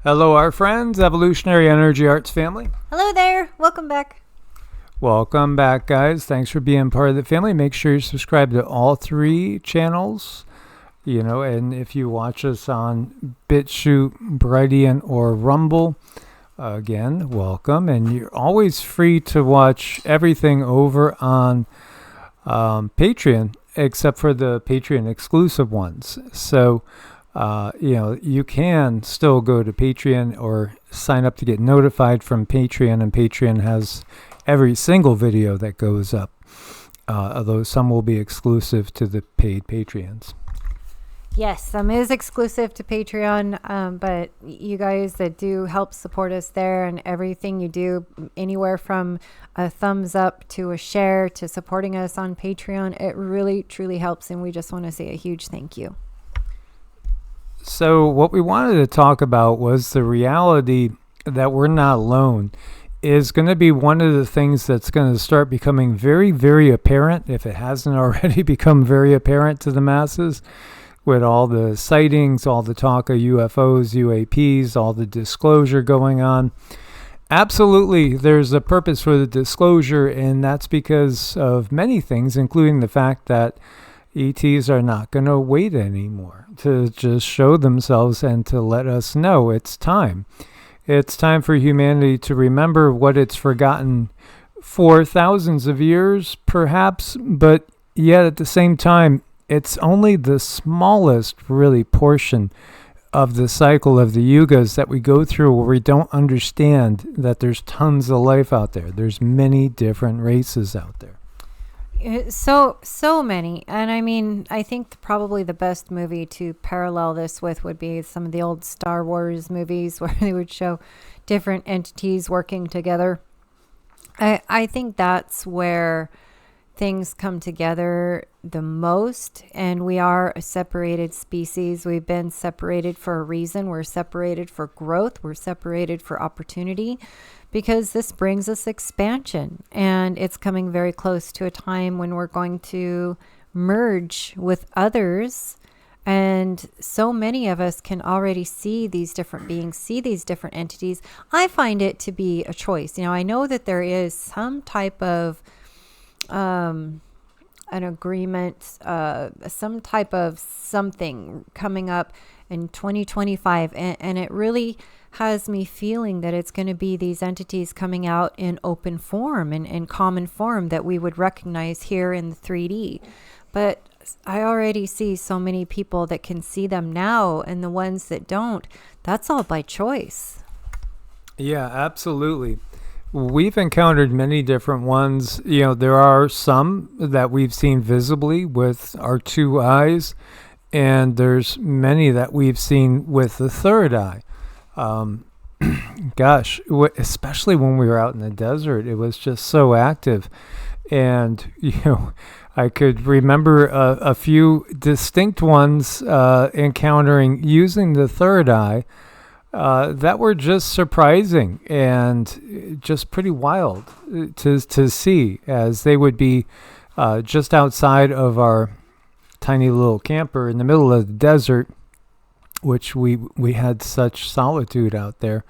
Hello, our friends, Evolutionary Energy Arts family. Hello there. Welcome back. Welcome back, guys. Thanks for being part of the family. Make sure you subscribe to all three channels. And if you watch us on Bitchute, Brighteon, or Rumble, again, welcome. And you're always free to watch everything over on Patreon, except for the Patreon exclusive ones. So, you can still go to Patreon or sign up to get notified from Patreon, and Patreon has every single video that goes up, although some will be exclusive to the paid Patreons. Yes, some is exclusive to Patreon, but you guys that do help support us there, and everything you do, anywhere from a thumbs up to a share to supporting us on Patreon, it really, truly helps, and we just want to say a huge thank you. So what we wanted to talk about was the reality that we're not alone is going to be one of the things that's going to start becoming very, very apparent, if it hasn't already become very apparent to the masses, with all the sightings, all the talk of UFOs, UAPs, all the disclosure going on. Absolutely, there's a purpose for the disclosure, and that's because of many things, including the fact that ETs are not going to wait anymore to just show themselves and to let us know it's time. It's time for humanity to remember what it's forgotten for thousands of years, perhaps, but yet at the same time, it's only the smallest, really, portion of the cycle of the yugas that we go through where we don't understand that there's tons of life out there. There's many different races out there. So many. And I mean, I think probably the best movie to parallel this with would be some of the old Star Wars movies where they would show different entities working together. I think that's where things come together the most, and we are a separated species. We've been separated for a reason. We're separated for growth. We're separated for opportunity, because this brings us expansion, and it's coming very close to a time when we're going to merge with others. And so many of us can already see these different beings, see these different entities. I find it to be a choice. I know that there is some type of an agreement, some type of something coming up in 2025, and it really has me feeling that it's going to be these entities coming out in open form and in common form that we would recognize here in the 3D. But I already see so many people that can see them now, and the ones that don't, that's all by choice. Yeah, absolutely. We've encountered many different ones. There are some that we've seen visibly with our two eyes, and there's many that we've seen with the third eye. Gosh, especially when we were out in the desert, it was just so active. And, I could remember a few distinct ones encountering using the third eye that were just surprising and just pretty wild to see, as they would be just outside of our tiny little camper in the middle of the desert, which we had such solitude out there.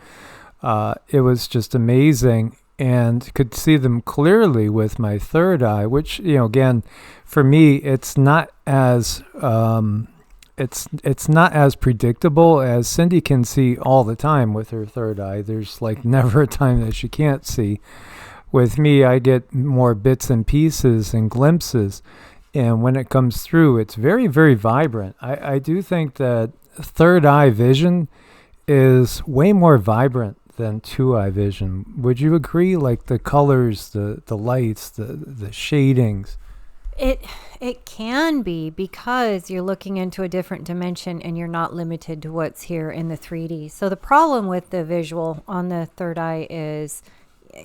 It was just amazing, and could see them clearly with my third eye, which, again, for me, it's not as it's not as predictable as Cindy can see all the time with her third eye. There's like never a time that she can't see. With me, I get more bits and pieces and glimpses, and when it comes through, it's very, very vibrant. I do think that third eye vision is way more vibrant than two eye vision. Would you agree? Like the colors, the lights, the shadings. It can be, because you're looking into a different dimension and you're not limited to what's here in the 3D. So the problem with the visual on the third eye is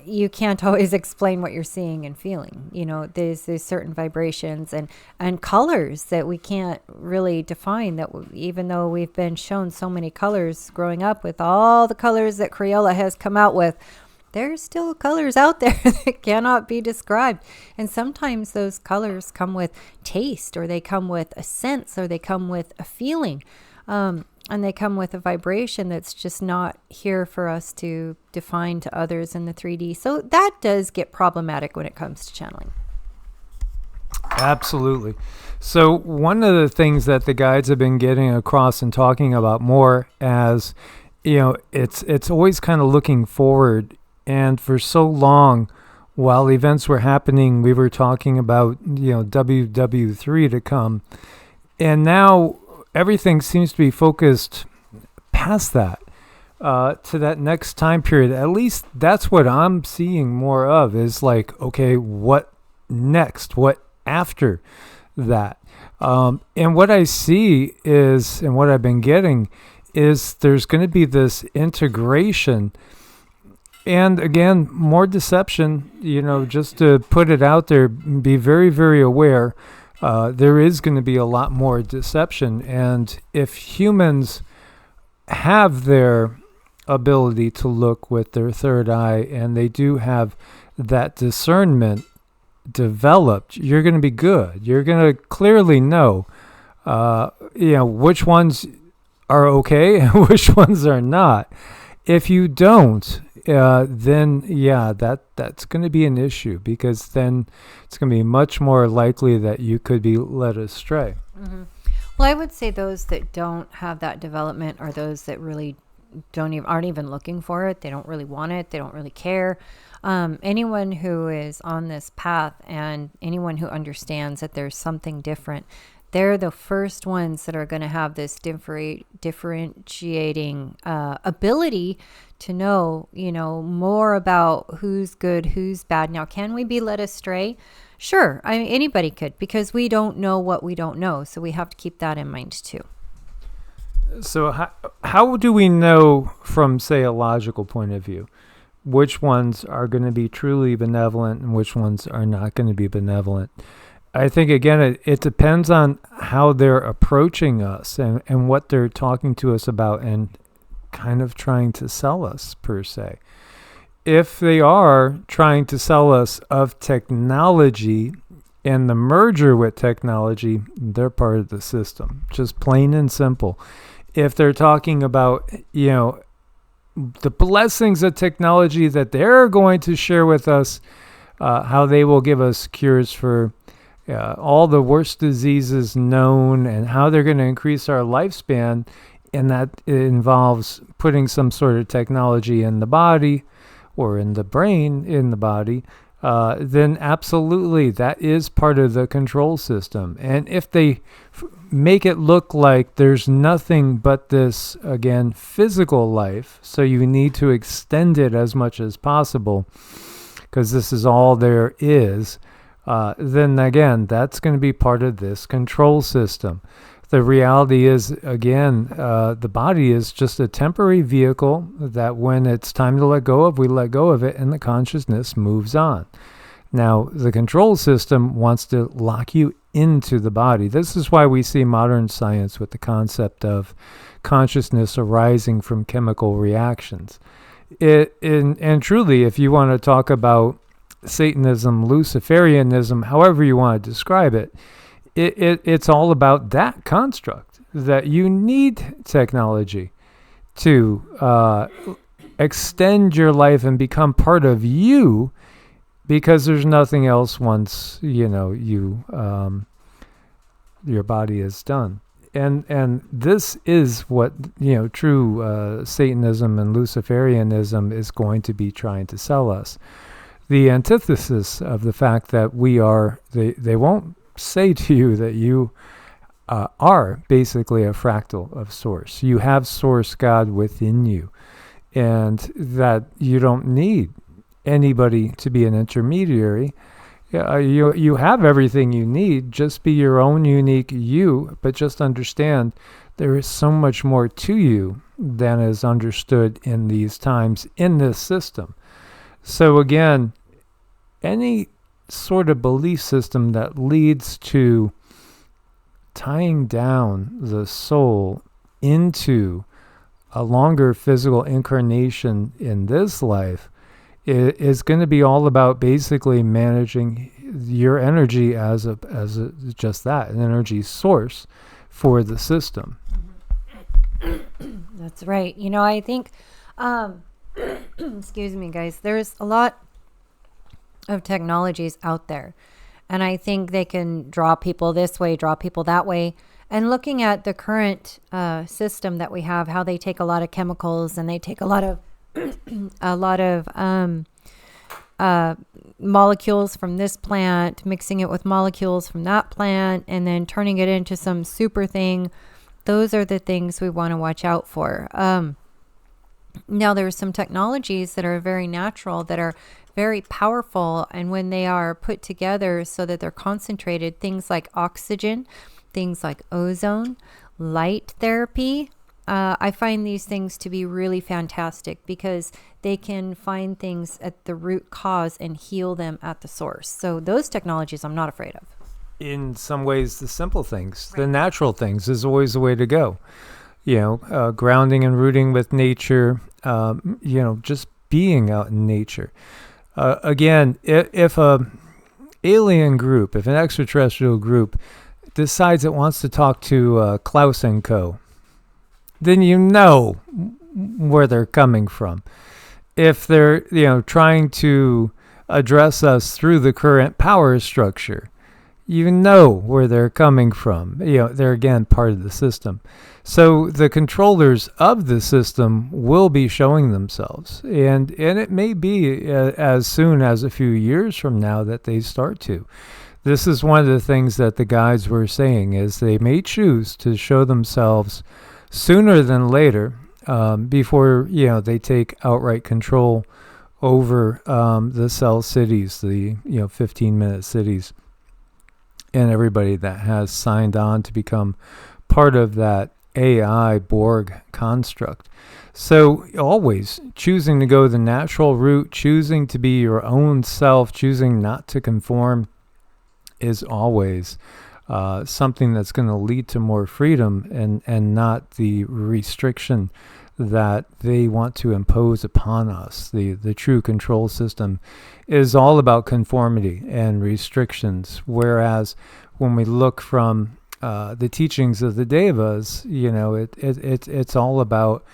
you can't always explain what you're seeing and feeling. There's certain vibrations and colors that we can't really define, that even though we've been shown so many colors growing up with all the colors that Crayola has come out with, there's still colors out there that cannot be described. And sometimes those colors come with taste, or they come with a sense, or they come with a feeling. And they come with a vibration that's just not here for us to define to others in the 3D. So that does get problematic when it comes to channeling. Absolutely. So one of the things that the guides have been getting across and talking about more as, it's always kind of looking forward. And for so long, while events were happening, we were talking about, WW3 to come. And now everything seems to be focused past that, to that next time period. At least that's what I'm seeing more of, is like, okay, what next? What after that? And what I see is, and what I've been getting is, there's going to be this integration. And again, more deception, just to put it out there, be very, very aware. There is going to be a lot more deception. And if humans have their ability to look with their third eye, and they do have that discernment developed, you're going to be good. You're going to clearly know, which ones are okay and which ones are not. If you don't, then that's going to be an issue, because then it's going to be much more likely that you could be led astray. Mm-hmm. Well, I would say those that don't have that development are those that really aren't even looking for it. They don't really want it. They don't really care. Anyone who is on this path, and anyone who understands that there's something different, they're the first ones that are going to have this differentiating ability to know, more about who's good, who's bad. Now, can we be led astray? Sure. I mean, anybody could, because we don't know what we don't know. So we have to keep that in mind too. So how do we know from, say, a logical point of view, which ones are going to be truly benevolent and which ones are not going to be benevolent? I think, again, it depends on how they're approaching us and what they're talking to us about and kind of trying to sell us, per se. If they are trying to sell us of technology and the merger with technology, they're part of the system, just plain and simple. If they're talking about, the blessings of technology that they're going to share with us, how they will give us cures for all the worst diseases known, and how they're going to increase our lifespan, and that involves putting some sort of technology in the body or in the brain in the body, then absolutely that is part of the control system. And if they make it look like there's nothing but this, again, physical life, so you need to extend it as much as possible because this is all there is, then again, that's going to be part of this control system. The reality is, again, the body is just a temporary vehicle that when it's time to let go of, we let go of it, and the consciousness moves on. Now, the control system wants to lock you into the body. This is why we see modern science with the concept of consciousness arising from chemical reactions. And truly, if you want to talk about Satanism, Luciferianism, however you want to describe it, it's all about that construct, that you need technology to extend your life and become part of you, because there's nothing else once your body is done. And this is what true Satanism and Luciferianism is going to be trying to sell us. The antithesis of the fact that we are, they won't say to you that you are basically a fractal of Source. You have Source God within you, and that you don't need anybody to be an intermediary. You have everything you need. Just be your own unique you, but just understand there is so much more to you than is understood in these times in this system. So again, any sort of belief system that leads to tying down the soul into a longer physical incarnation in this life is going to be all about basically managing your energy as a just that, an energy source for the system. That's right. You know, I think, excuse me, guys, there's a lot of technologies out there. And I think they can draw people this way, draw people that way. And looking at the current system that we have, how they take a lot of chemicals and they take a lot of molecules from this plant, mixing it with molecules from that plant, and then turning it into some super thing. Those are the things we want to watch out for. Now, there are some technologies that are very natural, that are very powerful, and when they are put together so that they're concentrated, things like oxygen, things like ozone, light therapy, I find these things to be really fantastic because they can find things at the root cause and heal them at the source. So those technologies I'm not afraid of. In some ways, the simple things, the natural things is always the way to go. Grounding and rooting with nature, just being out in nature. Again, if a alien group, if an extraterrestrial group decides it wants to talk to Klaus & Co., then you know where they're coming from. If they're, trying to address us through the current power structure, you know where they're coming from. They're, again, part of the system. So the controllers of the system will be showing themselves. And it may be as soon as a few years from now that they start to. This is one of the things that the guides were saying, is they may choose to show themselves sooner than later, before they take outright control over the cell cities, the 15-minute cities, and everybody that has signed on to become part of that AI Borg construct. So always choosing to go the natural route, choosing to be your own self, choosing not to conform, is always something that's going to lead to more freedom and not the restriction that they want to impose upon us. The true control system is all about conformity and restrictions, whereas when we look from the teachings of the Devas, it's all about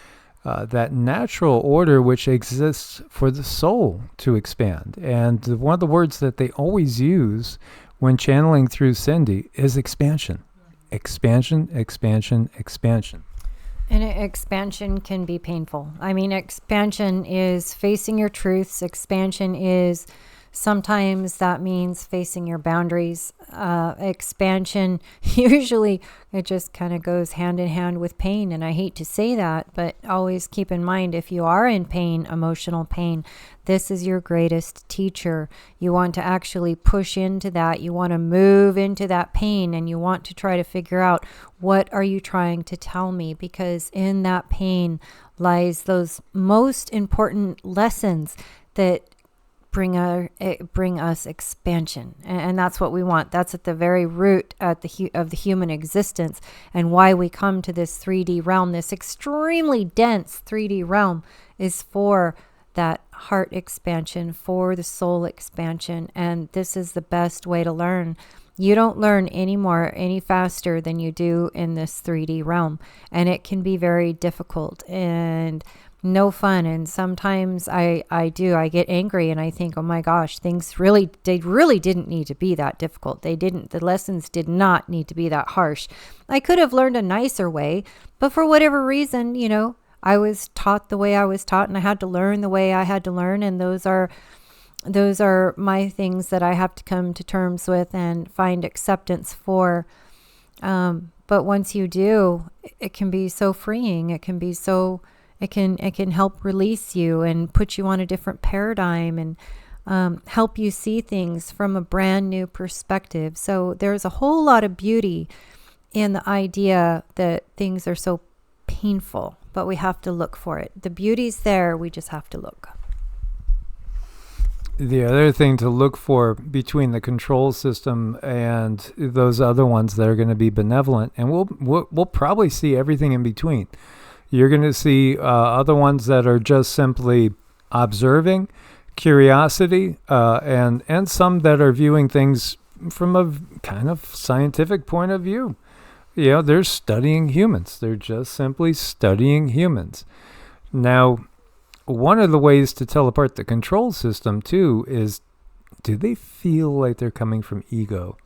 that natural order which exists for the soul to expand. And one of the words that they always use when channeling through Cindy is expansion. Expansion, expansion, expansion. And expansion can be painful. I mean, expansion is facing your truths. Expansion is sometimes that means facing your boundaries. Expansion, usually it just kind of goes hand in hand with pain. And I hate to say that, but always keep in mind, if you are in pain, emotional pain, this is your greatest teacher. You want to actually push into that. You want to move into that pain, and you want to try to figure out, what are you trying to tell me? Because in that pain lies those most important lessons that bring us expansion, and that's what we want. That's at the very root of the human existence, and why we come to this 3D realm. This extremely dense 3D realm is for that heart expansion, for the soul expansion, and this is the best way to learn. You don't learn any faster than you do in this 3D realm, and it can be very difficult and no fun. And sometimes I get angry and I think, oh my gosh, they really didn't need to be that difficult. The lessons did not need to be that harsh. I could have learned a nicer way, but for whatever reason, I was taught the way I was taught, and I had to learn the way I had to learn. And those are my things that I have to come to terms with and find acceptance for. But once you do, it can be so freeing. It can help release you and put you on a different paradigm, and help you see things from a brand new perspective. So there's a whole lot of beauty in the idea that things are so painful, but we have to look for it. The beauty's there. We just have to look. The other thing to look for between the control system and those other ones that are going to be benevolent, and we'll probably see everything in between. You're going to see other ones that are just simply observing, curiosity, and some that are viewing things from a kind of scientific point of view. they're studying humans. They're just simply studying humans. Now, one of the ways to tell apart the control system, too, is do they feel like they're coming from ego?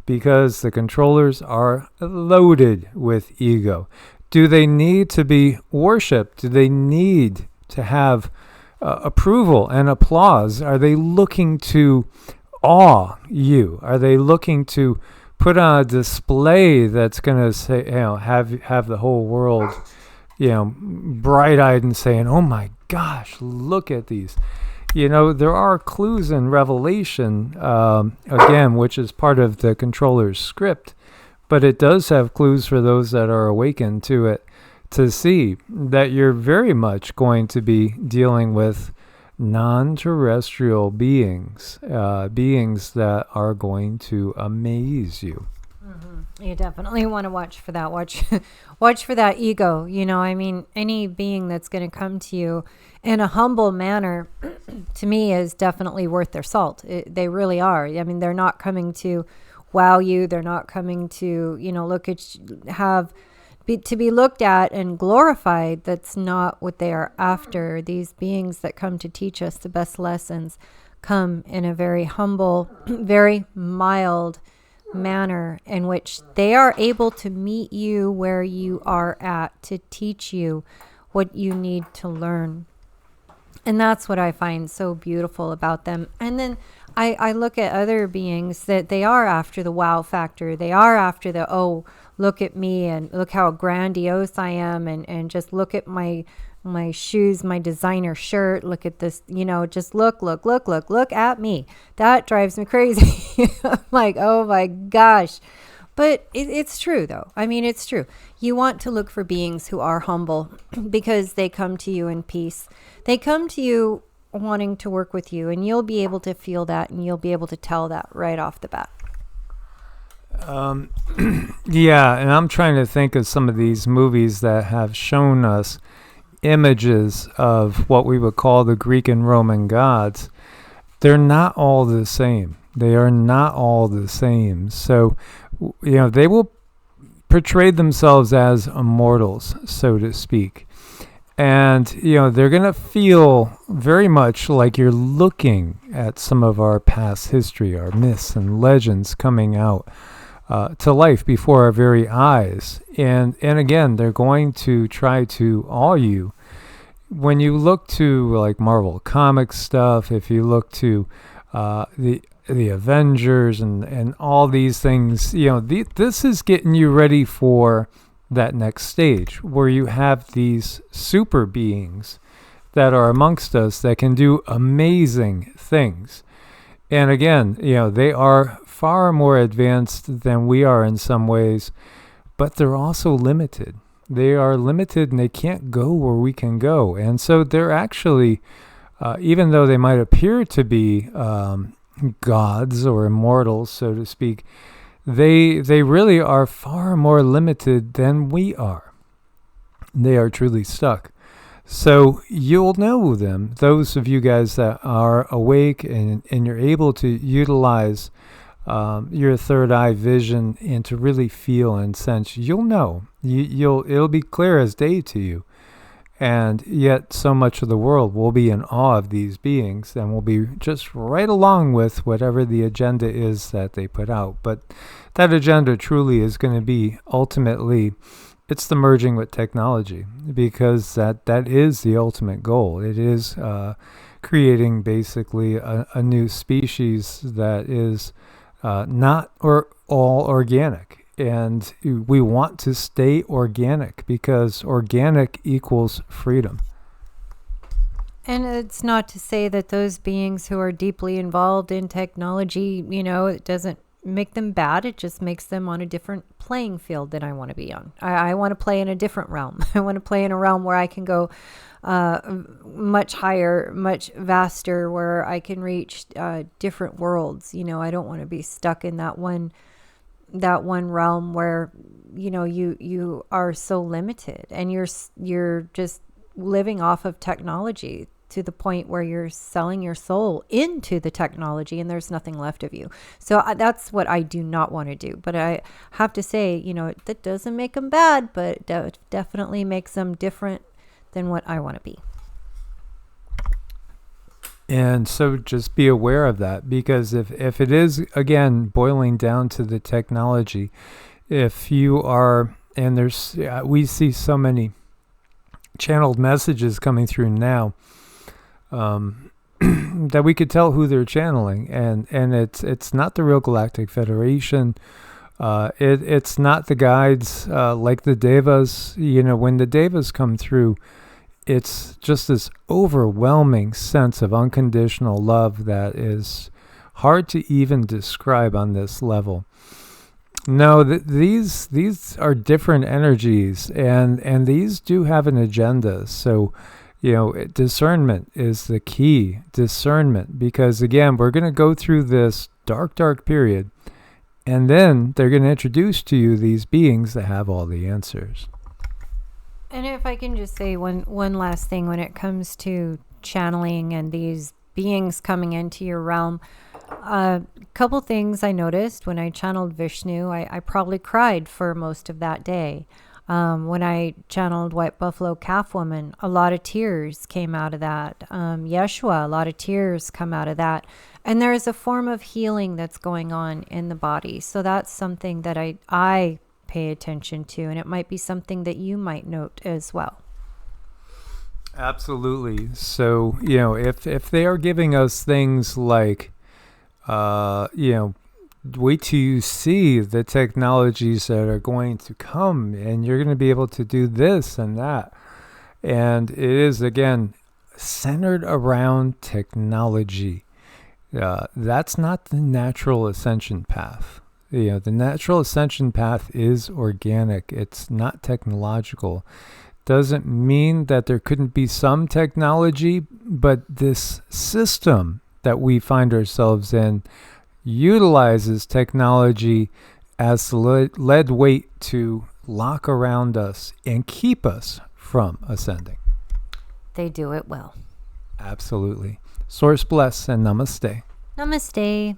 Because the controllers are loaded with ego. Do they need to be worshipped? Do they need to have approval and applause? Are they looking to awe you? Are they looking to put on a display that's going to say, have the whole world, bright-eyed and saying, "Oh my gosh, look at these." There are clues in Revelation, again, which is part of the controller's script, but it does have clues for those that are awakened to it to see that you're very much going to be dealing with non-terrestrial beings, beings that are going to amaze you. Mm-hmm. You definitely want to watch for that. Watch for that ego. Any being that's going to come to you in a humble manner, to me, is definitely worth their salt. They really are. They're not coming to wow you. They're not coming to, look at, to be looked at and glorified. That's not what they are after. These beings that come to teach us the best lessons come in a very humble, very mild manner, in which they are able to meet you where you are at, to teach you what you need to learn. And that's what I find so beautiful about them. And then I look at other beings that they are after the wow factor. They are after the, oh, look at me and look how grandiose I am, and just look at my shoes, my designer shirt. Look at this, just look at me. That drives me crazy. I'm like, oh my gosh. But it's true, though. It's true. You want to look for beings who are humble because they come to you in peace. They come to you wanting to work with you, and you'll be able to feel that, and you'll be able to tell that right off the bat. Yeah, and I'm trying to think of some of these movies that have shown us images of what we would call the Greek and Roman gods. They're not all the same. They are not all the same. So, they will portray themselves as immortals, so to speak. And, they're going to feel very much like you're looking at some of our past history, our myths and legends coming out to life before our very eyes. And again, they're going to try to awe you. When you look to like Marvel Comics stuff, if you look to the Avengers and all these things, this is getting you ready for that next stage where you have these super beings that are amongst us that can do amazing things. And again, they are far more advanced than we are in some ways, but they're also limited. They are limited and they can't go where we can go. And so they're actually, even though they might appear to be gods or immortals, so to speak, they really are far more limited than we are. They are truly stuck. So you'll know them, those of you guys that are awake and you're able to utilize your third eye vision and to really feel and sense, you'll know. It'll be clear as day to you. And yet so much of the world will be in awe of these beings and will be just right along with whatever the agenda is that they put out. But that agenda truly is going to be ultimately, it's the merging with technology, because that is the ultimate goal. It is creating basically a new species that is not all organic. And we want to stay organic because organic equals freedom. And it's not to say that those beings who are deeply involved in technology, it doesn't make them bad. It just makes them on a different playing field than I want to be on. I want to play in a different realm. I want to play in a realm where I can go much higher, much vaster, where I can reach different worlds. I don't want to be stuck in that one realm where you are so limited and you're just living off of technology. to the point where you're selling your soul into the technology and there's nothing left of you. So that's what I do not want to do. But I have to say, you know, that doesn't make them bad, but it definitely makes them different than what I want to be. And so just be aware of that, because if it is, again, boiling down to the technology, if you are, and we see so many channeled messages coming through now, that we could tell who they're channeling, and it's not the real Galactic Federation. It's not the guides like the Devas. You know, when the Devas come through, it's just this overwhelming sense of unconditional love that is hard to even describe on this level. No, these are different energies, and these do have an agenda. So, you know, discernment is the key. Discernment, because again, we're going to go through this dark period, and then they're going to introduce to you these beings that have all the answers. And if I can just say one last thing when it comes to channeling and these beings coming into your realm, a couple things I noticed when I channeled Vishnu. I probably cried for most of that day. When I channeled White Buffalo Calf Woman, a lot of tears came out of that. Yeshua, a lot of tears come out of that. And there is a form of healing that's going on in the body. So that's something that I pay attention to, and it might be something that you might note as well. Absolutely. So, you know, if they are giving us things like, you know, wait till you see the technologies that are going to come, and you're going to be able to do this and that. And it is, again, centered around technology. That's not the natural ascension path. You know, the natural ascension path is organic. It's not technological. Doesn't mean that there couldn't be some technology, but this system that we find ourselves in utilizes technology as the lead weight to lock around us and keep us from ascending. They do it well. Absolutely. Source bless and namaste. Namaste.